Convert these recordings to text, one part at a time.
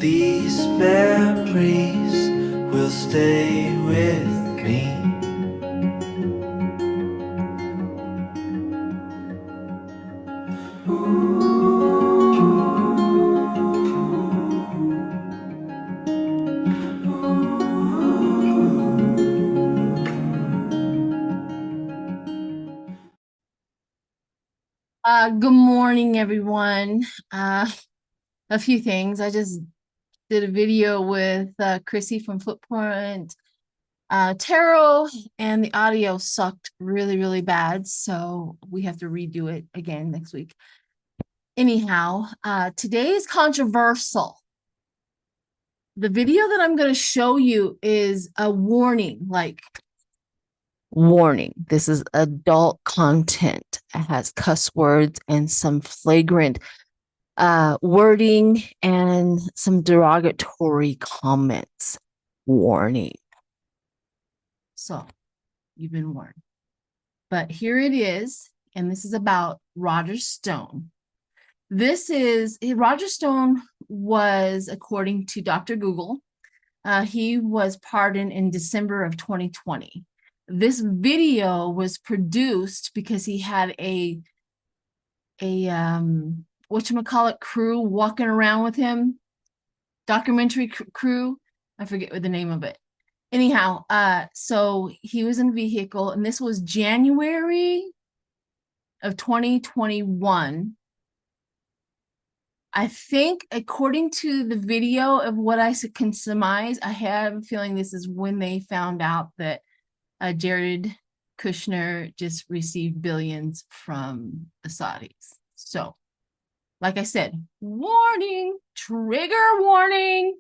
These memories will stay with me. Good morning, everyone. A few things. I just did a video with Chrissy from Footprint Tarot, and the audio sucked really, really bad, so we have to redo it again next week. Anyhow, today is controversial. The video that I'm going to show you is a warning, like warning. This is adult content. It has cuss words and some flagrant wording and some derogatory comments. Warning. So you've been warned. But here it is, and this is about Roger Stone. Roger Stone was, according to Dr. Google, he was pardoned in December of 2020. This video was produced because he had a whatchamacallit crew walking around with him, documentary crew. I forget what the name of it. Anyhow, so he was in a vehicle, and this was January of 2021. I think, according to the video of what I can surmise, I have a feeling this is when they found out that Jared Kushner just received billions from the Saudis. So, like I said, warning, trigger warning.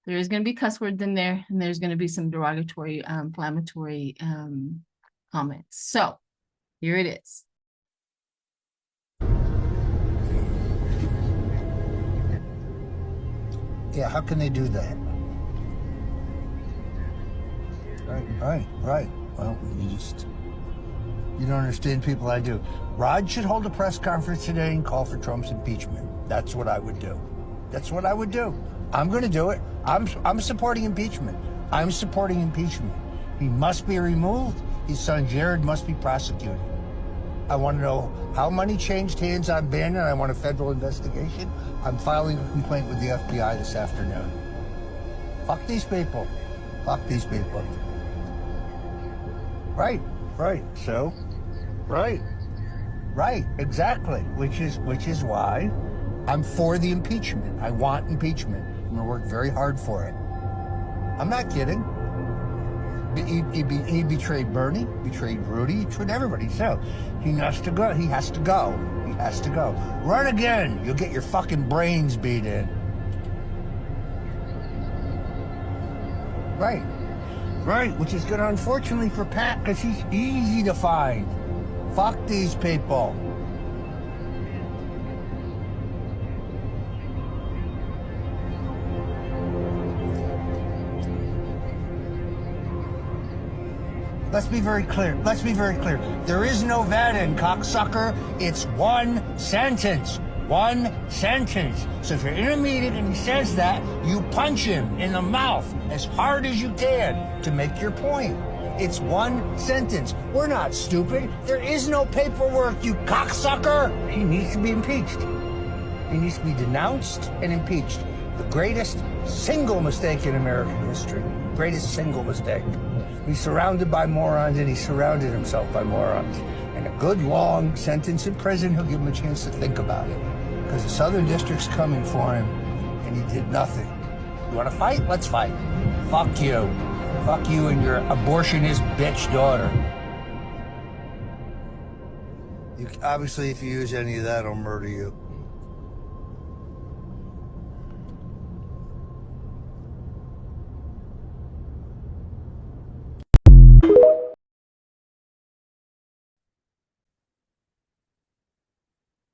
There's going to be cuss words in there, and there's going to be some derogatory, inflammatory comments. So, here it is. Yeah, how can they do that? Right. Well, you don't understand people. I do. Rod should hold a press conference today and call for Trump's impeachment. That's what I would do. That's what I would do. I'm going to do it. I'm supporting impeachment. I'm supporting impeachment. He must be removed. His son Jared must be prosecuted. I want to know how money changed hands on Bannon. I want a federal investigation. I'm filing a complaint with the FBI this afternoon. Fuck these people. Fuck these people. Right. So, right, exactly. Which is why I'm for the impeachment. I want impeachment. I'm going to work very hard for it. I'm not kidding. He betrayed Bernie, betrayed Rudy, he betrayed everybody. So he has to go. He has to go. Run again. You'll get your fucking brains beat in. Right, which is good, unfortunately, for Pat, because he's easy to find. Fuck these people. Let's be very clear. There is no Vatican, cocksucker. It's one sentence. So if you're in a meeting and he says that, you punch him in the mouth as hard as you can to make your point. It's one sentence. We're not stupid. There is no paperwork, you cocksucker. He needs to be impeached. He needs to be denounced and impeached. The greatest single mistake in American history. Greatest single mistake. He's surrounded by morons, and he surrounded himself by morons. And a good long sentence in prison, he'll give him a chance to think about it. Because the Southern District's coming for him, and he did nothing. You want to fight? Let's fight. Fuck you. Fuck you and your abortionist bitch daughter. Obviously, if you use any of that, I'll murder you.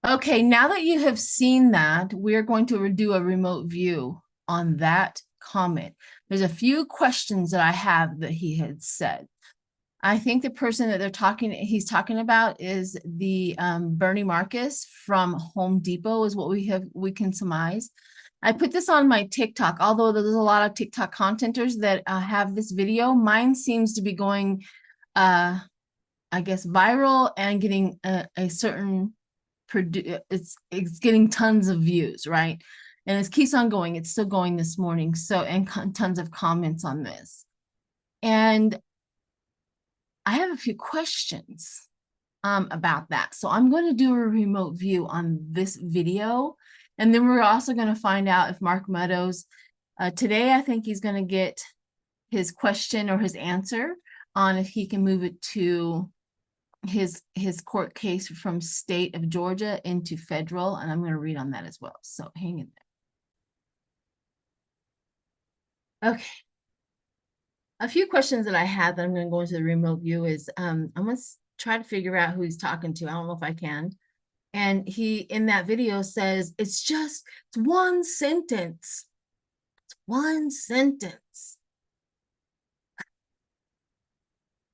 Okay, now that you have seen that, we're going to do a remote view on that comment. There's a few questions that I have that he had said. I think the person that he's talking about is the Bernie Marcus from Home Depot is what we can surmise. I put this on my TikTok, although there's a lot of TikTok contenters that have this video. Mine seems to be going, I guess, viral and getting a certain, it's getting tons of views, right? And it keeps on going. It's still going this morning. So, and tons of comments on this. And I have a few questions about that. So I'm going to do a remote view on this video. And then we're also going to find out if Mark Meadows, today I think he's going to get his question or his answer on if he can move it to his court case from state of Georgia into federal. And I'm going to read on that as well. So hang in there. Okay. A few questions that I had that I'm going to go into the remote view is I'm going to try to figure out who he's talking to. I don't know if I can. And he, in that video, says, it's one sentence. It's one sentence.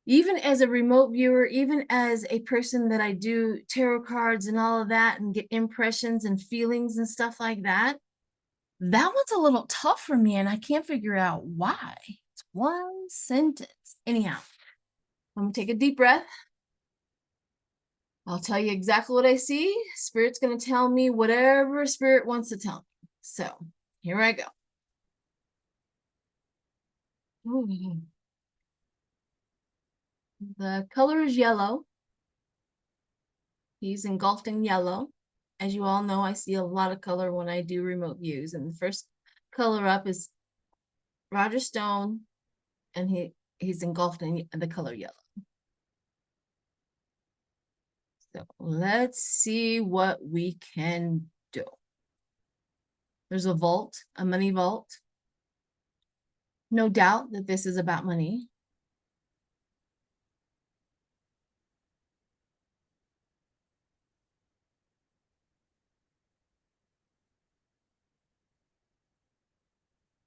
Even as a remote viewer, even as a person that I do tarot cards and all of that and get impressions and feelings and stuff like that, that one's a little tough for me and I can't figure out why. It's one sentence. Anyhow, I'm going to take a deep breath. I'll tell you exactly what I see. Spirit's going to tell me whatever Spirit wants to tell me. So here I go. Ooh. The color is yellow. He's engulfed in yellow. As you all know, I see a lot of color when I do remote views. And the first color up is Roger Stone, and he's engulfed in the color yellow. So let's see what we can do. There's a vault, a money vault. No doubt that this is about money.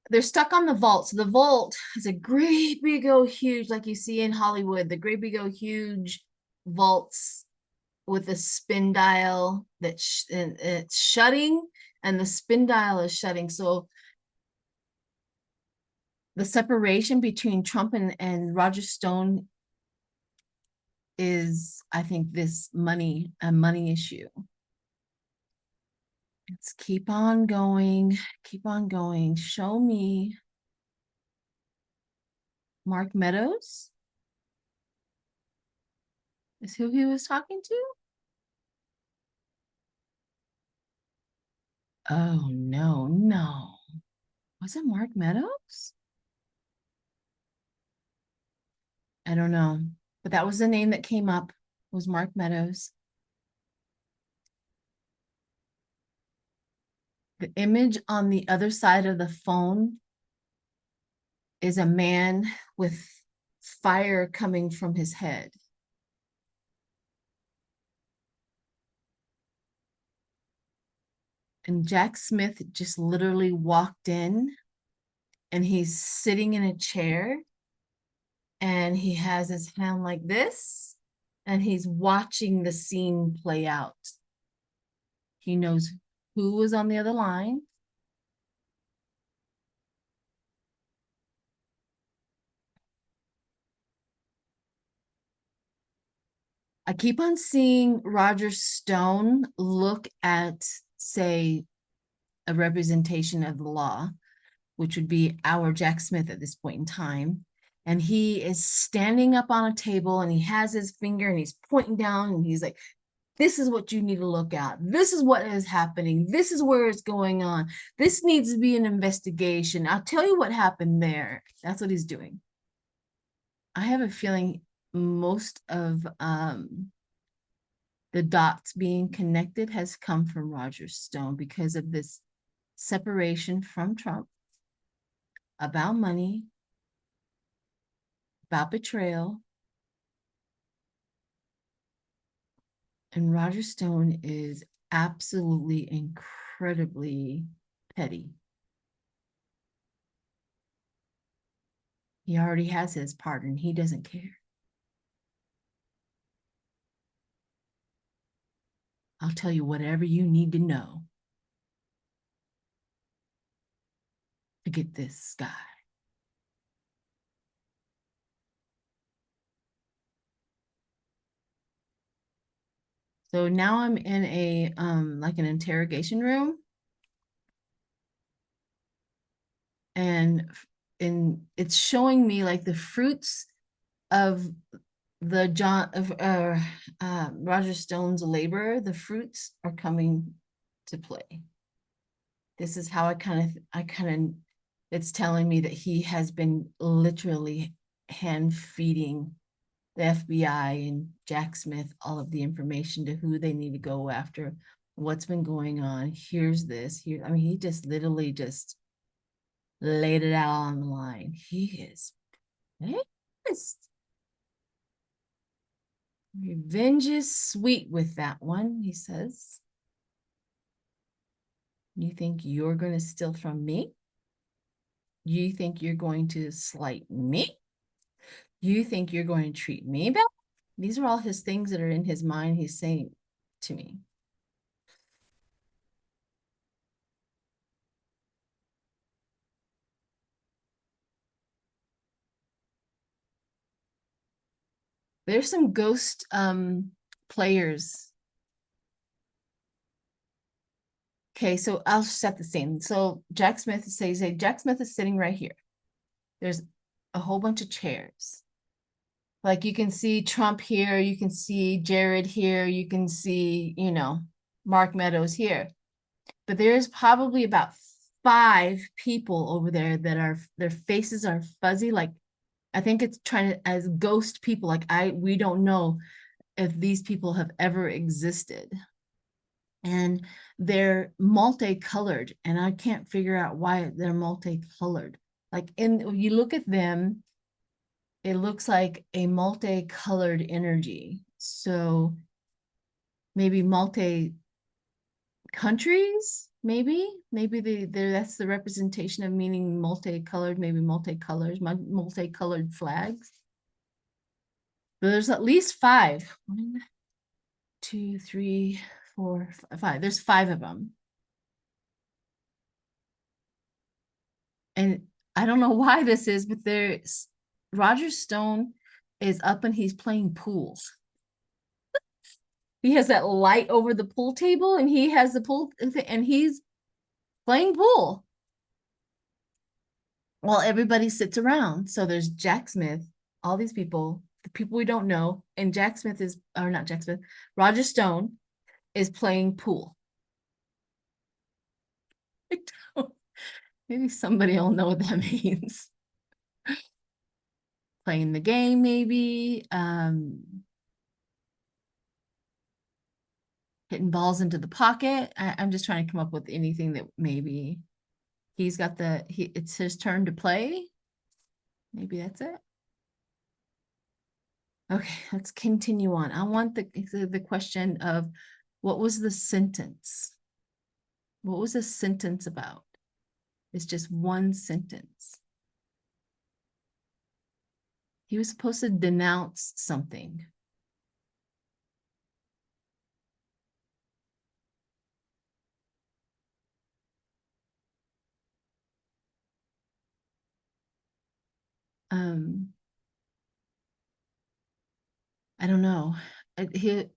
They're stuck on the vault. So the vault is a great big old huge, like you see in Hollywood, the great big old huge vaults with a spin dial that's it's shutting and the spin dial is shutting. So the separation between Trump and Roger Stone is, I think, this a money issue. Let's keep on going. Keep on going. Show me Mark Meadows. Is who he was talking to? Oh, no. Was it Mark Meadows? I don't know. But that was the name that came up, was Mark Meadows. The image on the other side of the phone is a man with fire coming from his head. And Jack Smith just literally walked in and he's sitting in a chair and he has his hand like this and he's watching the scene play out. He knows who was on the other line. I keep on seeing Roger Stone look at, say, a representation of the law, which would be our Jack Smith at this point in time. And he is standing up on a table and he has his finger and he's pointing down and he's like, this is what you need to look at. This is what is happening. This is where it's going on. This needs to be an investigation. I'll tell you what happened there. That's what he's doing. I have a feeling most of the dots being connected has come from Roger Stone because of this separation from Trump, about money, about betrayal. And Roger Stone is absolutely incredibly petty. He already has his pardon. He doesn't care. I'll tell you whatever you need to know to get this sky. So now I'm in a like an interrogation room. And it's showing me like the fruits of the Roger Stone's labor. The fruits are coming to play. This is how it's telling me that he has been literally hand feeding the FBI and Jack Smith all of the information to who they need to go after, what's been going on. Here's this. Here, I mean, he just literally just laid it out on the line. He is pissed. Revenge is sweet with that one, he says. You think you're going to steal from me? You think you're going to slight me? You think you're going to treat me bad? These are all his things that are in his mind he's saying to me. There's some ghost players. Okay, so I'll set the scene. So Jack Smith says, Jack Smith is sitting right here. There's a whole bunch of chairs. Like you can see Trump here, you can see Jared here, you can see, you know, Mark Meadows here. But there's probably about 5 people over there that are, their faces are fuzzy. Like, I think it's trying to, as ghost people, like we don't know if these people have ever existed. And they're multicolored, and I can't figure out why they're multicolored. Like when you look at them, it looks like a multicolored energy. So maybe multi countries, maybe that's the representation of meaning multicolored, maybe multicolors, multicolored flags. But there's at least 5. 1, 2, 3, 4, 5. There's 5 of them. And I don't know why this is, but there's Roger Stone is up and he's playing pool. He has that light over the pool table, and he has the pool and he's playing pool while everybody sits around. So there's Jack Smith, all these people, the people we don't know, and Jack Smith is, or not Jack Smith, Roger Stone is playing pool. Maybe somebody will know what that means. Playing the game, maybe. Hitting balls into the pocket. I'm just trying to come up with anything that maybe he's got it's his turn to play. Maybe that's it. Okay, let's continue on. I want the question of what was the sentence? What was the sentence about? It's just one sentence. He was supposed to denounce something. I don't know. It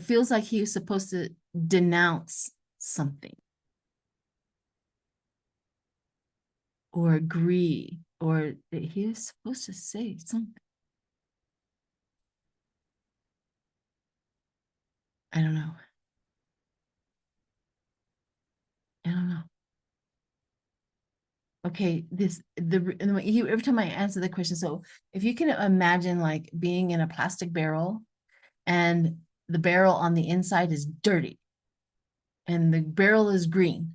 feels like he was supposed to denounce something or agree, or he was supposed to say something. I don't know. I don't know. Okay, every time I answer the question, so if you can imagine like being in a plastic barrel, and the barrel on the inside is dirty and the barrel is green.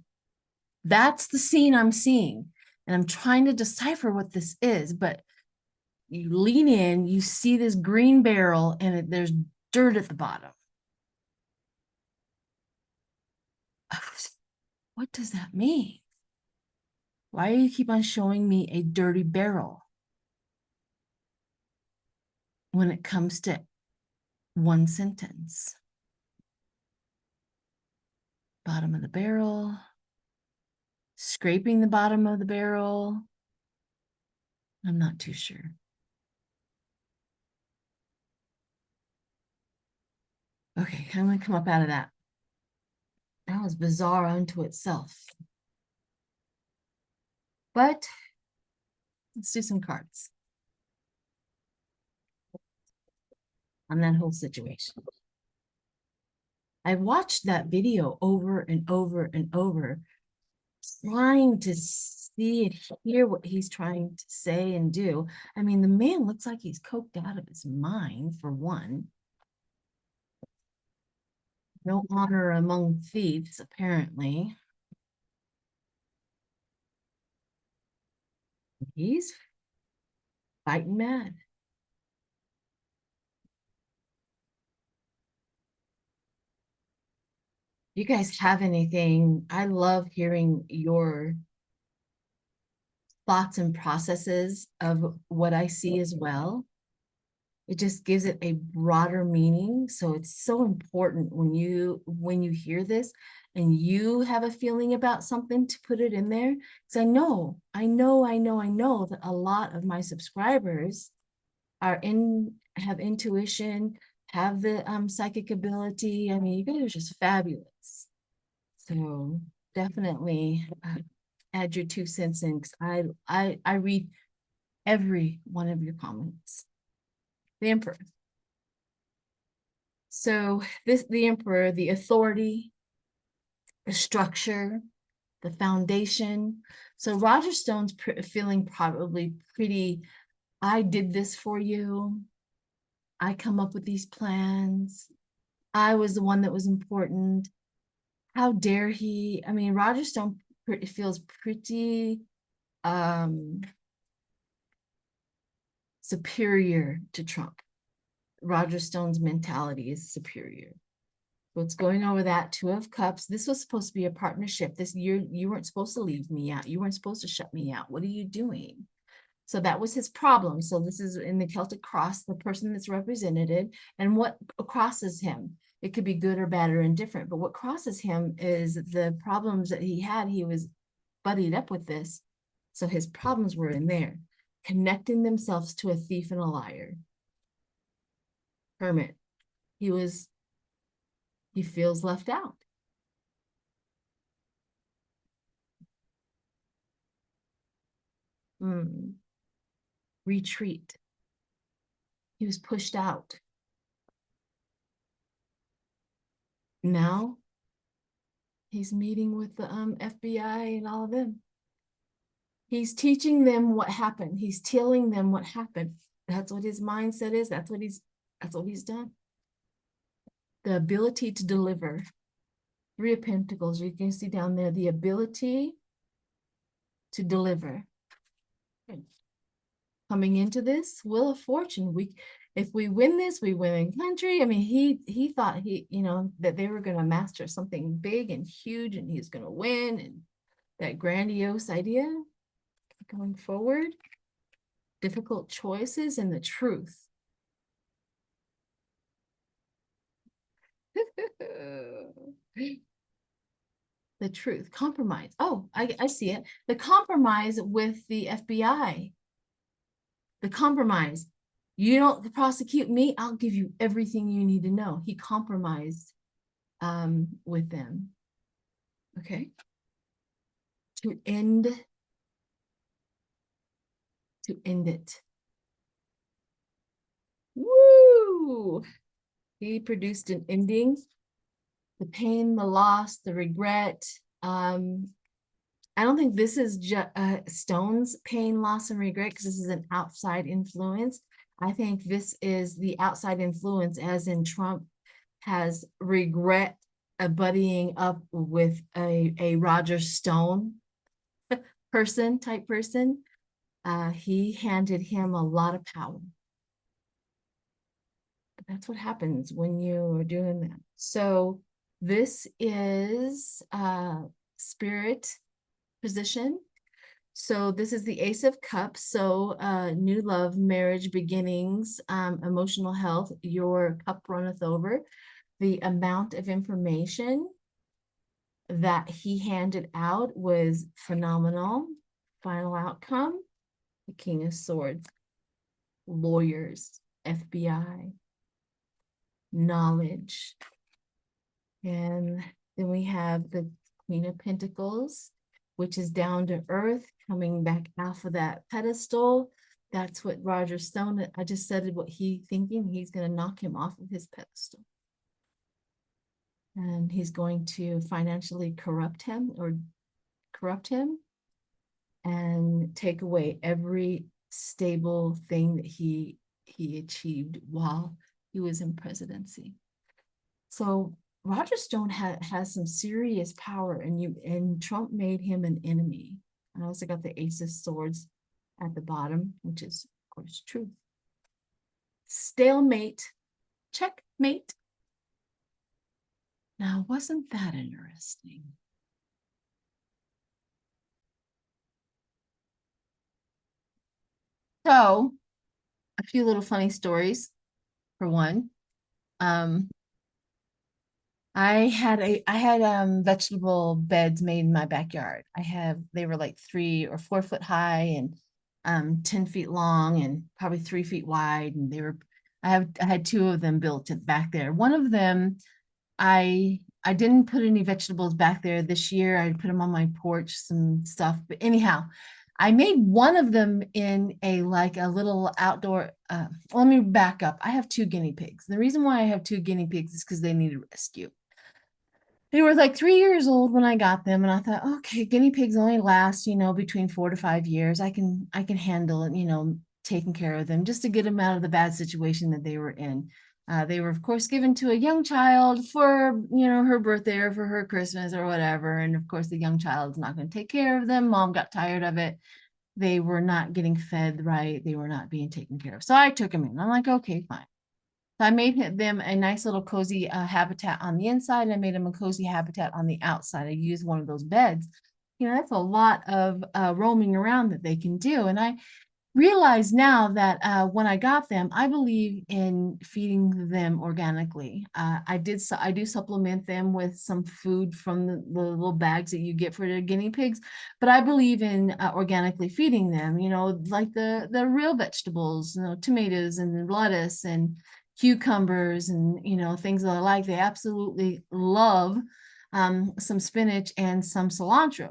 That's the scene I'm seeing. And I'm trying to decipher what this is, but you lean in, you see this green barrel, and there's dirt at the bottom. What does that mean? Why do you keep on showing me a dirty barrel when it comes to one sentence? Bottom of the barrel. Scraping the bottom of the barrel. I'm not too sure. Okay, I'm gonna come up out of that. That was bizarre unto itself. But let's do some cards on that whole situation. I watched that video over and over and over, trying to see and hear what he's trying to say and do. I mean, the man looks like he's coked out of his mind, for one. No honor among thieves, apparently. He's fighting mad. You guys have anything? I love hearing your thoughts and processes of what I see as well. It just gives it a broader meaning. So it's so important when you hear this and you have a feeling about something, to put it in there. Because I know that a lot of my subscribers have intuition, have the psychic ability. I mean, you guys are just fabulous. So definitely add your 2 cents in, because I read every one of your comments. The Emperor. So the Emperor, the authority, the structure, the foundation. So Roger Stone's feeling probably pretty, I did this for you. I come up with these plans. I was the one that was important. How dare he? I mean, Roger Stone feels pretty superior to Trump. Roger Stone's mentality is superior. So it's going over that 2 of Cups. This was supposed to be a partnership. This year, you weren't supposed to leave me out. You weren't supposed to shut me out. What are you doing? So that was his problem. So this is in the Celtic cross, the person that's represented, and what crosses him. It could be good or bad or indifferent, but what crosses him is the problems that he had. He was buddied up with this. So his problems were in there, connecting themselves to a thief and a liar. Hermit. He feels left out. Retreat. He was pushed out. Now he's meeting with the FBI and all of them. He's teaching them what happened. He's telling them what happened. That's what his mindset is. That's what he's done. The ability to deliver. 3 of Pentacles. You can see down there the ability to deliver. Coming into this, Wheel of Fortune. If we win this, we win in country. I mean, he thought that they were going to master something big and huge, and he's going to win, and that grandiose idea. Going forward, difficult choices and the truth. The truth. Compromise. Oh, I see it. The compromise with the FBI. The compromise. You don't prosecute me, I'll give you everything you need to know. He compromised with them. Okay. To end it. Woo! He produced an ending. The pain, the loss, the regret. I don't think this is just Stone's pain, loss, and regret, because this is an outside influence. I think this is the outside influence, as in Trump has regret buddying up with a Roger Stone type person. He handed him a lot of power. But that's what happens when you are doing that. So this is Spirit position. So this is the Ace of Cups. So new love, marriage, beginnings, emotional health. Your cup runneth over. The amount of information that he handed out was phenomenal. Final outcome, the King of Swords, lawyers, FBI, knowledge. And then we have the Queen of Pentacles, which is down to earth, coming back off of that pedestal. That's what Roger Stone, I just said what he thinking, he's going to knock him off of his pedestal. And he's going to financially corrupt him and take away every stable thing that he achieved while he was in presidency. So Roger Stone has some serious power, and Trump made him an enemy. I also got the Ace of Swords at the bottom, which is of course true. Stalemate, checkmate. Now, wasn't that interesting? So, a few little funny stories. For one, I had vegetable beds made in my backyard. They were like 3 or 4 foot high and 10 feet long and probably 3 feet wide. And I had 2 of them built back there. One of them, I didn't put any vegetables back there this year. I put them on my porch, some stuff. But anyhow, I made one of them in a little outdoor. Let me back up. I have 2 guinea pigs. The reason why I have 2 guinea pigs is because they needed rescue. They were like 3 years old when I got them, and I thought, okay, guinea pigs only last, between 4 to 5 years. I can handle it, taking care of them just to get them out of the bad situation that they were in. They were, of course, given to a young child for, her birthday or for her Christmas or whatever. And of course, the young child's not going to take care of them. Mom got tired of it. They were not getting fed right. They were not being taken care of. So I took them in. I'm like, okay, fine. So I made them a nice little cozy habitat on the inside. And I made them a cozy habitat on the outside. I used one of those beds. That's a lot of roaming around that they can do. And I realize now that when I got them, I believe in feeding them organically. I do supplement them with some food from the little bags that you get for the guinea pigs, but I believe in organically feeding them, like the real vegetables, tomatoes and lettuce and cucumbers and, things that I like. They absolutely love some spinach and some cilantro.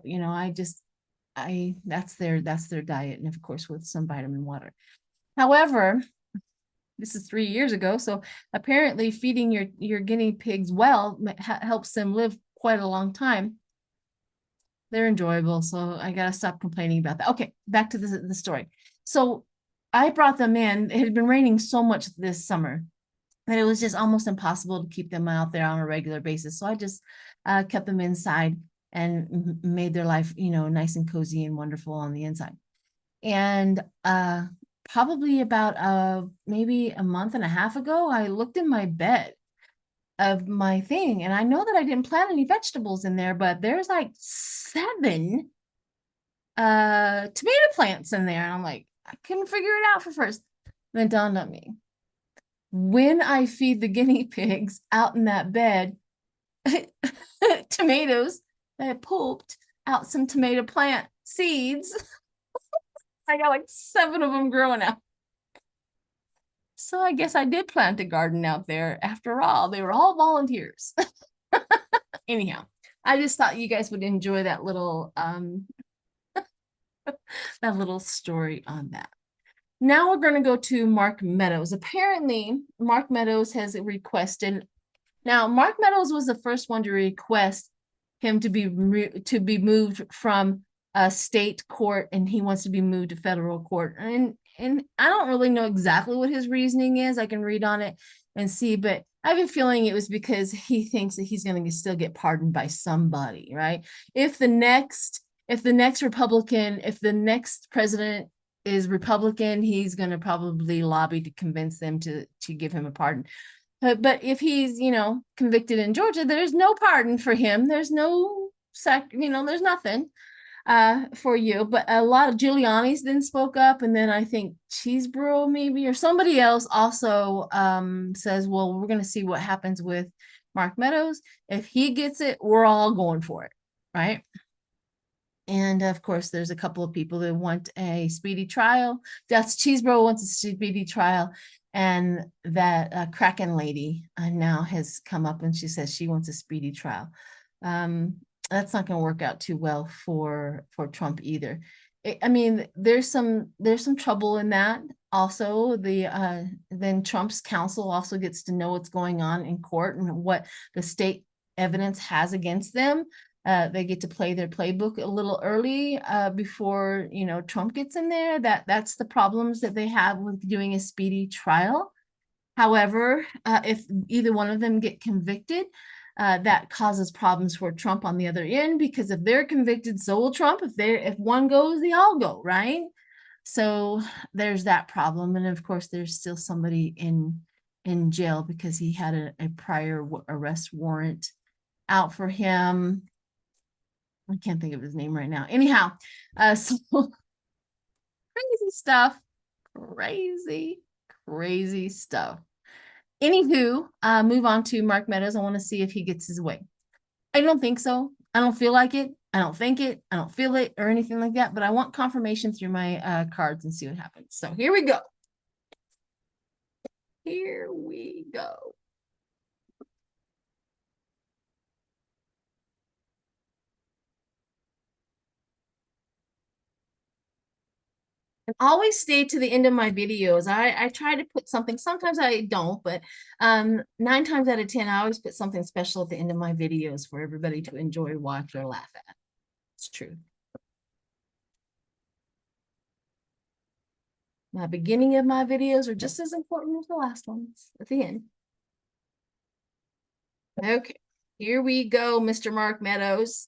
That's their diet, and of course with some vitamin water. However, this is 3 years ago, so apparently feeding your guinea pigs well helps them live quite a long time. They're enjoyable, so I gotta stop complaining about that. Okay, back to the story. So I brought them in. It had been raining so much this summer that it was just almost impossible to keep them out there on a regular basis. So I just kept them inside and made their life, nice and cozy and wonderful on the inside. And probably about maybe a month and a half ago, I looked in my bed of my thing, and I know that I didn't plant any vegetables in there, but there's like 7 tomato plants in there. And I'm like, I couldn't figure it out for first. Then it dawned on me. When I feed the guinea pigs out in that bed, tomatoes, I pooped out some tomato plant seeds. I got like 7 of them growing out. So I guess I did plant a garden out there after all. They were all volunteers. Anyhow, I just thought you guys would enjoy that little that little story on that. Now we're going to go to Mark Meadows. Apparently, Mark Meadows has requested. Now, Mark Meadows was the first one to request him to be moved from a state court, and he wants to be moved to federal court. And I don't really know exactly what his reasoning is. I can read on it and see, but I have a feeling it was because he thinks that he's going to still get pardoned by somebody, right? If the next Republican, if the next president is Republican, he's going to probably lobby to convince them to give him a pardon. But if he's, convicted in Georgia, there's no pardon for him. There's no there's nothing for you. But a lot of Giuliani's then spoke up, and then I think Cheesebro maybe or somebody else also says, well, we're going to see what happens with Mark Meadows. If he gets it, we're all going for it, right? And of course, there's a couple of people that want a speedy trial. That's Cheesebro wants a speedy trial. And that Kraken lady now has come up and she says she wants a speedy trial. That's not going to work out too well for Trump either. I mean, there's some trouble in that. Also, then Trump's counsel also gets to know what's going on in court and what the state evidence has against them. They get to play their playbook a little early before, you know, Trump gets in there. That's the problems that they have with doing a speedy trial. However, if either one of them get convicted, that causes problems for Trump on the other end, because if they're convicted, so will Trump. If one goes, they all go, right? So there's that problem. And of course, there's still somebody in jail because he had a prior arrest warrant out for him. I can't think of his name right now. Anyhow, so crazy stuff, crazy stuff. Anywho, move on to Mark Meadows. I want to see if he gets his way. I don't think so. I don't feel like it. I don't think it. I don't feel it or anything like that, but I want confirmation through my cards and see what happens. So here we go. Here we go. And always stay to the end of my videos. I try to put something, sometimes I don't, but 9 times out of 10, I always put something special at the end of my videos for everybody to enjoy, watch, or laugh at. It's true. The beginning of my videos are just as important as the last ones at the end. Okay, here we go, Mr. Mark Meadows.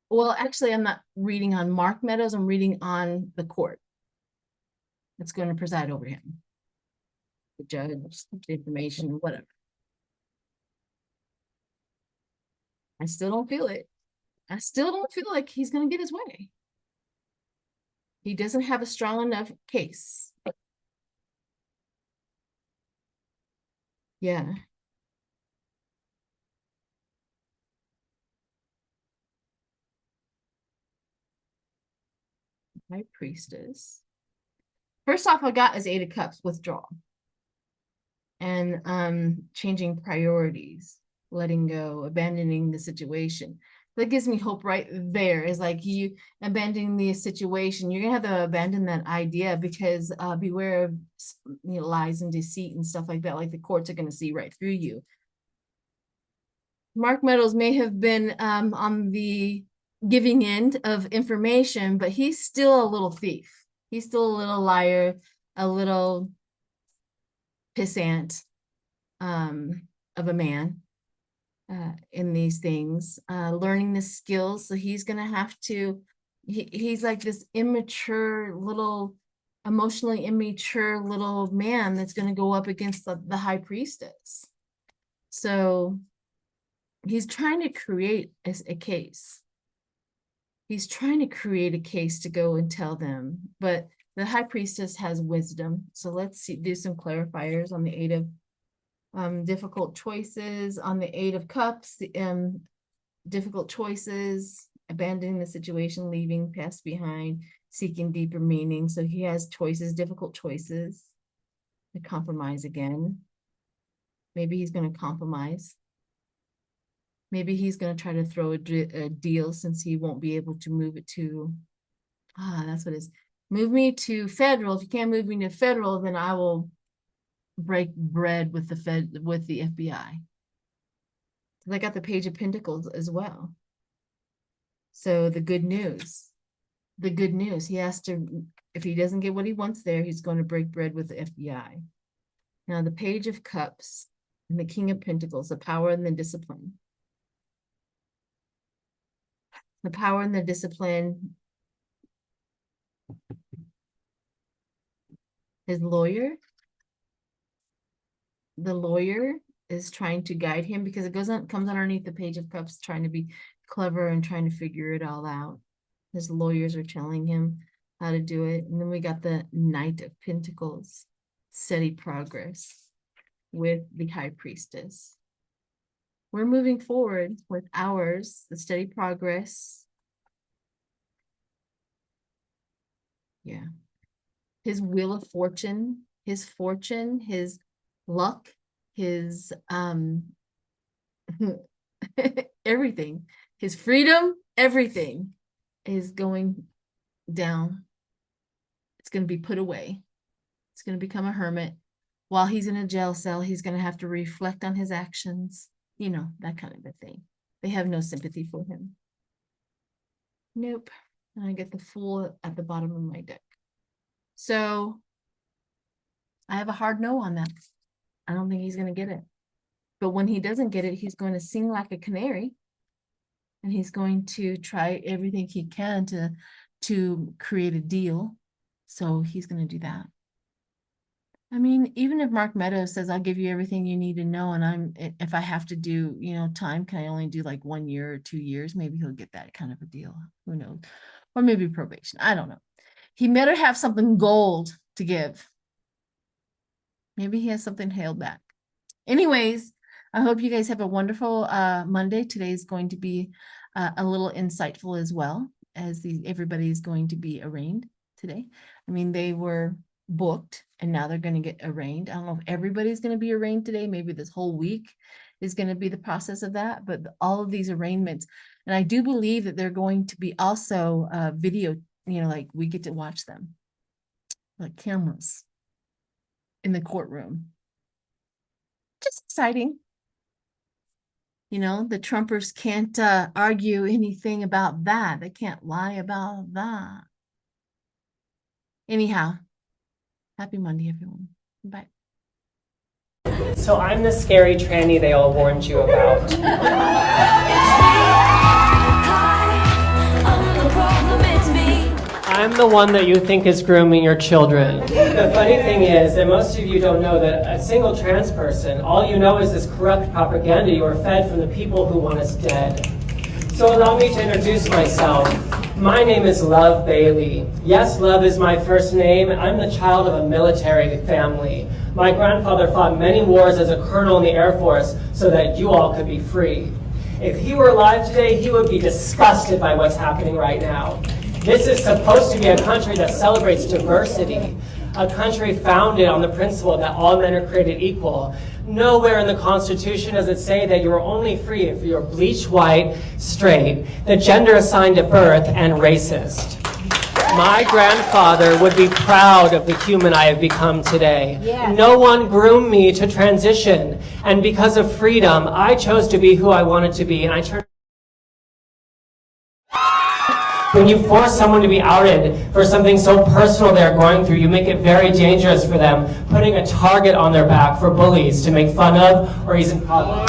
Well, actually, I'm not reading on Mark Meadows. I'm reading on the court that's going to preside over him. The judge, the information, whatever. I still don't feel it. I still don't feel like he's going to get his way. He doesn't have a strong enough case. Yeah. High Priestess. First off, I got is 8 of Cups, withdrawal. And changing priorities, letting go, abandoning the situation. That gives me hope right there. Is like you abandoning the situation. You're gonna have to abandon that idea, because beware of, you know, lies and deceit and stuff like that. Like the courts are gonna see right through you. Mark Meadows may have been on the giving end of information, but he's still a little thief. He's still a little liar, a little pissant of a man in these things, learning the skills. So he's gonna have to, he's like this immature little, emotionally immature little man that's gonna go up against the High Priestess. So he's trying to create a case. He's trying to create a case to go and tell them, but the High Priestess has wisdom. So let's do some clarifiers on the 8 of difficult choices, on the 8 of Cups, difficult choices, abandoning the situation, leaving past behind, seeking deeper meaning. So he has choices, difficult choices, to compromise again. Maybe he's going to compromise. Maybe he's going to try to throw a deal, since he won't be able to move it to, that's what it is. Move me to federal. If you can't move me to federal, then I will break bread with the FBI. I got the Page of Pentacles as well. So the good news, he has to, if he doesn't get what he wants there, he's going to break bread with the FBI. Now the Page of Cups and the King of Pentacles, the power and the discipline. The power and the discipline. His lawyer. The lawyer is trying to guide him, because it comes underneath the Page of Cups, trying to be clever and trying to figure it all out. His lawyers are telling him how to do it. And then we got the Knight of Pentacles, steady progress. with the High Priestess. We're moving forward with ours, the steady progress. Yeah. His wheel of fortune, his luck, his everything, his freedom, everything is going down. It's going to be put away. It's going to become a hermit. While he's in a jail cell, he's going to have to reflect on his actions. You know, that kind of a thing. They have no sympathy for him. Nope. And I get the Fool at the bottom of my deck. So I have a hard no on that. I don't think he's going to get it. But when he doesn't get it, he's going to sing like a canary. And he's going to try everything he can to create a deal. So he's going to do that. I mean, even if Mark Meadows says, I'll give you everything you need to know, and if I have to do, you know, time, can I only do like 1 year or 2 years? Maybe he'll get that kind of a deal. Who knows? Or maybe probation. I don't know. He better have something gold to give. Maybe he has something held back. Anyways, I hope you guys have a wonderful Monday. Today is going to be a little insightful as well, as everybody is going to be arraigned today. I mean, they were booked and now they're going to get arraigned. I don't know if everybody's going to be arraigned today. Maybe this whole week is going to be the process of that, but all of these arraignments, and I do believe that they're going to be also video, you know, like we get to watch them, like cameras in the courtroom. Just exciting. You know, the Trumpers can't argue anything about that. They can't lie about that. Anyhow, happy Monday, everyone. Bye. So I'm the scary tranny they all warned you about. I'm the one that you think is grooming your children. The funny thing is that most of you don't know that a single trans person, all you know is this corrupt propaganda you are fed from the people who want us dead. So allow me to introduce myself. My name is Love Bailey. Yes, Love is my first name. I'm the child of a military family. My grandfather fought many wars as a colonel in the Air Force so that you all could be free. If he were alive today, he would be disgusted by what's happening right now. This is supposed to be a country that celebrates diversity, a country founded on the principle that all men are created equal. Nowhere in the Constitution does it say that you're only free if you're bleach white, straight, the gender assigned at birth, and racist. My grandfather would be proud of the human I have become today. Yes. No one groomed me to transition, and because of freedom, I chose to be who I wanted to be, and I turned. When you force someone to be outed for something so personal they're going through, you make it very dangerous for them, putting a target on their back for bullies to make fun of or even call them.